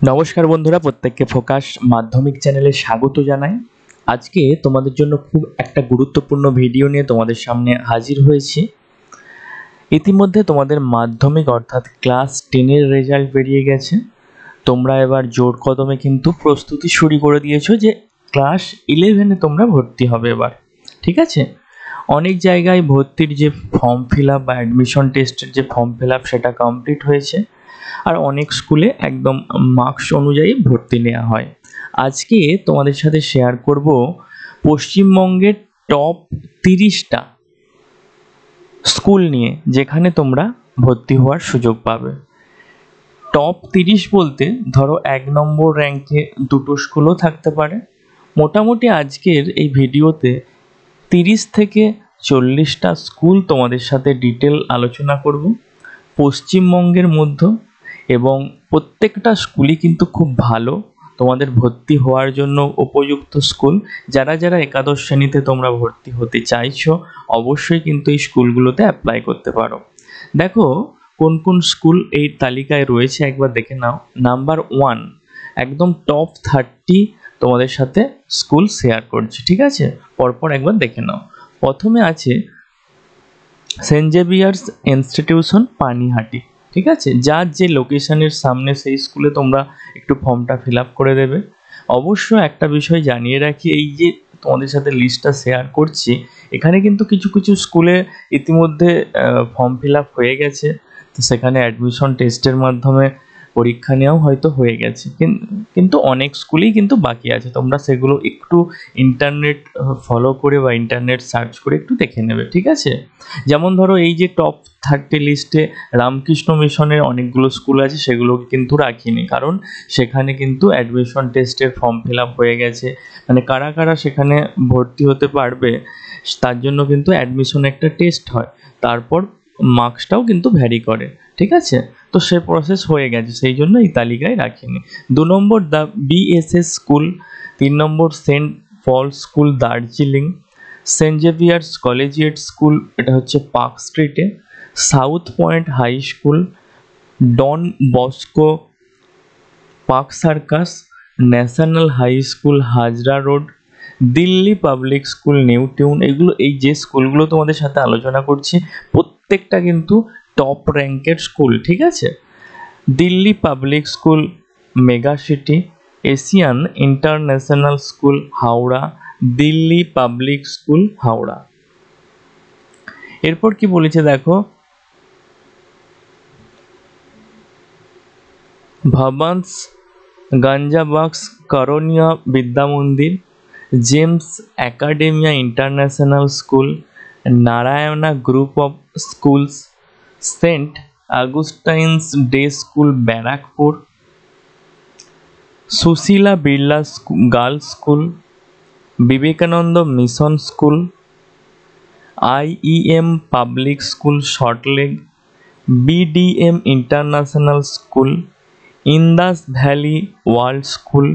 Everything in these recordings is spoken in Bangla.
নমস্কার বন্ধুরা, প্রত্যেককে ফোকাস মাধ্যমিক চ্যানেলে স্বাগত জানাই। আজকে তোমাদের জন্য খুব একটা গুরুত্বপূর্ণ ভিডিও নিয়ে তোমাদের সামনে হাজির হয়েছি। ইতিমধ্যে তোমাদের মাধ্যমিক অর্থাৎ ক্লাস 10-এর রেজাল্ট বেরিয়ে গেছে। তোমরা এবার জোর কদমে কিন্তু প্রস্তুতি শুরু করে দিয়েছো যে ক্লাস 11-এ তোমরা ভর্তি হবে এবার, ঠিক আছে? অনেক জায়গায় ভর্তির যে ফর্ম ফিল আপ বা অ্যাডমিশন টেস্টের যে ফর্ম ফিল আপ সেটা কমপ্লিট হয়েছে, আর অনেক স্কুলে একদম মার্কস অনুযায়ী ভর্তি নেওয়া হয়। আজকে তোমাদের সাথে শেয়ার করব পশ্চিমবঙ্গের টপ 30টা স্কুল নিয়ে যেখানে তোমরা ভর্তি হওয়ার সুযোগ পাবে। টপ 30 বলতে ধরো 1 নম্বর র্যাঙ্কে দুটো স্কুলও থাকতে পারে। মোটামুটি আজকের এই ভিডিওতে 30 থেকে 40টা স্কুল তোমাদের সাথে ডিটেল আলোচনা করব পশ্চিমবঙ্গের মধ্যে, এবং প্রত্যেকটা স্কুলই কিন্তু খুব ভালো, তোমাদের ভর্তি হওয়ার জন্য উপযুক্ত স্কুল। যারা যারা একাদশ শ্রেণীতে তোমরা ভর্তি হতে চাইছো অবশ্যই কিন্তু এই স্কুলগুলোতে অ্যাপ্লাই করতে পারো। দেখো কোন কোন স্কুল এই তালিকায় রয়েছে একবার দেখে নাও। নাম্বার 1 একদম টপ 30 তোমাদের সাথে স্কুল শেয়ার করছি, ঠিক আছে? পরপর একবার দেখে নাও। প্রথমে আছে সেন্ট জেভিয়ার্স ইনস্টিটিউশন পানিহাটি, ঠিক আছে? যার যে লোকেশনের সামনে সেই স্কুলে তোমরা একটু ফর্মটা ফিল আপ করে দেবে। অবশ্য একটা বিষয় জানিয়ে রাখি, এই যে তোমাদের সাথে লিস্টটা শেয়ার করছি এখানে কিন্তু কিছু কিছু স্কুলে ইতিমধ্যে ফর্ম ফিল আপ হয়ে গেছে, তো সেখানে অ্যাডমিশন টেস্টের মাধ্যমে পরীক্ষা নেওয়াও হয়তো হয়ে গেছে, কিন্তু অনেক স্কুলেই কিন্তু বাকি আছে। তোমরা সেগুলো একটু ইন্টারনেট ফলো করে বা ইন্টারনেট সার্চ করে একটু দেখে নেবে, ঠিক আছে? যেমন ধরো এই যে টপ 30 লিস্টে রামকৃষ্ণ মিশনের অনেকগুলো স্কুল আছে, সেগুলোকে কিন্তু রাখিনি, কারণ সেখানে কিন্তু অ্যাডমিশন টেস্টের ফর্ম ফিল আপ হয়ে গেছে। মানে কারা কারা সেখানে ভর্তি হতে পারবে তার জন্য কিন্তু অ্যাডমিশন একটা টেস্ট হয়, তারপর মার্কসটাও কিন্তু ভ্যারি করে, ঠিক আছে? তো সে প্রসেস হয়ে গেছে, সেই জন্য এই তালিকায় রাখিনি। 2 নম্বর দ্য বিএসএস স্কুল, 3 নম্বর Saint Paul School Darjeeling, Saint Xavier's Collegiate School এটা হচ্ছে পার্ক স্ট্রিটে, South Point High School, Don Bosco Park Circus, National High School Hazra Road, Delhi Public School New Town. এগুলো এই যে স্কুলগুলো তোমাদের সাথে আলোচনা করছি প্রত্যেকটা কিন্তু টপ র্যাঙ্কের স্কুল, ঠিক আছে? Delhi Public School Mega City, Asian International School Howrah, Delhi Public School Howrah. এরপর কি বলেছে দেখো, ভবান্স গঞ্জাবাক্স করোনিয়া Vidya Mandir, GEMS Academia International School, Narayana Group of Schools, Saint Augustine's Day School Barrackpore, Sushila Birla Girls School, Vivekananda Mission School, IEM Public School Salt Lake, BDM International School, Indus Valley World School,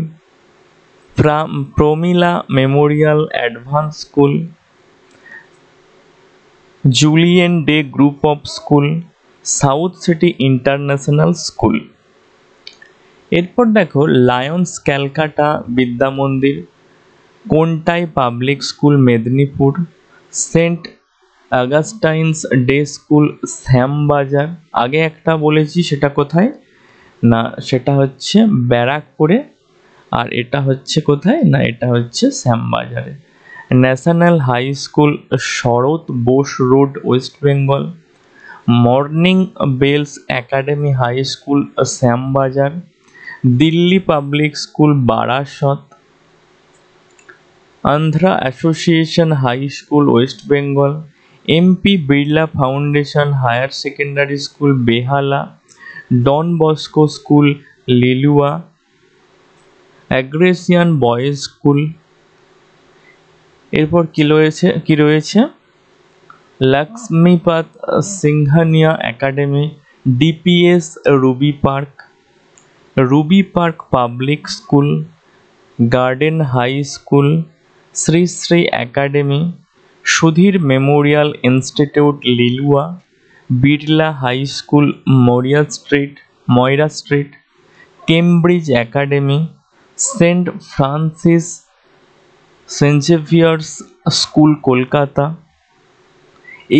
Pramila Memorial Advance School, Julien Day Group of School, South City International school. এরপর দেখো Lions Calcutta Vidya Mandir, Contai Public School Medinipur, Saint Augustine's Day School Shyambazar. আগে একটা বলেছি সেটা কোথায় না, সেটা হচ্ছে ব্যারাকপুরে, আর এটা হচ্ছে কোথায় না, এটা হচ্ছে শ্যামবাজারে। National High School Sarat Bose Road West Bengal, Morning Bells Academy High School Shyambazar, Delhi Public School Barasat, Andhra Association High School West Bengal, MP Birla Foundation Higher Secondary School Behala, Don Bosco School Liluah, Agrasain Boys School. এরপর কি রয়েছে Lakshmipat Singhania Academy, DPS Ruby Park Public School, Garden High School, Shri Shri Academy, Sudhir Memorial Institute Liluah, Birla High School Moira Street, Cambridge academy, Saint Francis Saint Xavier's School Kolkata.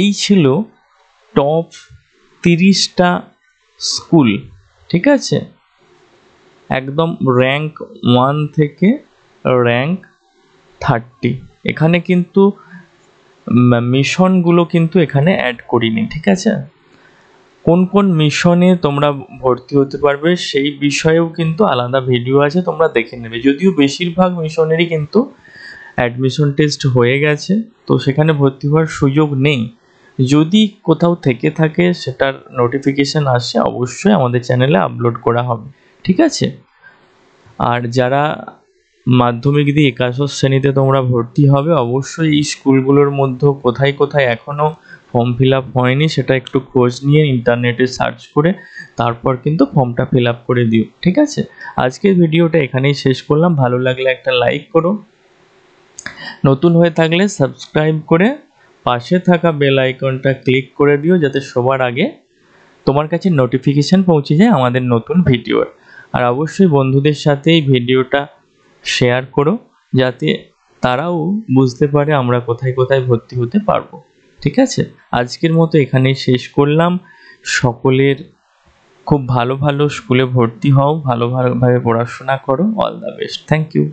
এই ছিল টপ 30টা স্কুল, ঠিক আছে, একদম র্যাঙ্ক 1 থেকে র্যাঙ্ক 30। এখানে কিন্তু মিশনগুলো কিন্তু এখানে অ্যাড করিনি, ঠিক আছে। কোন কোন মিশনে তোমরা ভর্তি হতে পারবে সেই বিষয়েও কিন্তু আলাদা ভিডিও আছে, তোমরা দেখে নেবে। যদিও বেশিরভাগ মিশনেরই কিন্তু অ্যাডমিশন টেস্ট হয়ে গেছে, তো সেখানে ভর্তি হওয়ার সুযোগ নেই। যদি কোথাও থেকে থাকে সেটার নোটিফিকেশান আসে, অবশ্যই আমাদের চ্যানেলে আপলোড করা হবে, ঠিক আছে। আর যারা মাধ্যমিক দিয়ে একাদশ শ্রেণীতে তোমরা ভর্তি হবে, অবশ্যই এই স্কুলগুলোর মধ্যে কোথায় কোথায় এখনও ফর্ম ফিল আপ হয়নি সেটা একটু খোঁজ নিয়ে ইন্টারনেটে সার্চ করে তারপর কিন্তু ফর্মটা ফিল আপ করে দিও, ঠিক আছে। আজকের ভিডিওটা এখানেই শেষ করলাম। ভালো লাগলে একটা লাইক করো, নতুন হয়ে থাকলে সাবস্ক্রাইব করে পাশে থাকা বেল আইকনটা ক্লিক করে দিও, যাতে সবার আগে তোমার কাছে নোটিফিকেশান পৌঁছে যায় আমাদের নতুন ভিডিওর। আর অবশ্যই বন্ধুদের সাথে এই ভিডিওটা শেয়ার করো, যাতে তারাও বুঝতে পারে আমরা কোথায় কোথায় ভর্তি হতে পারবো, ঠিক আছে। আজকের মতো এখানেই শেষ করলাম। সকলের খুব ভালো ভালো স্কুলে ভর্তি হও, ভালোভাবে পড়াশোনা করো। All the best. Thank you.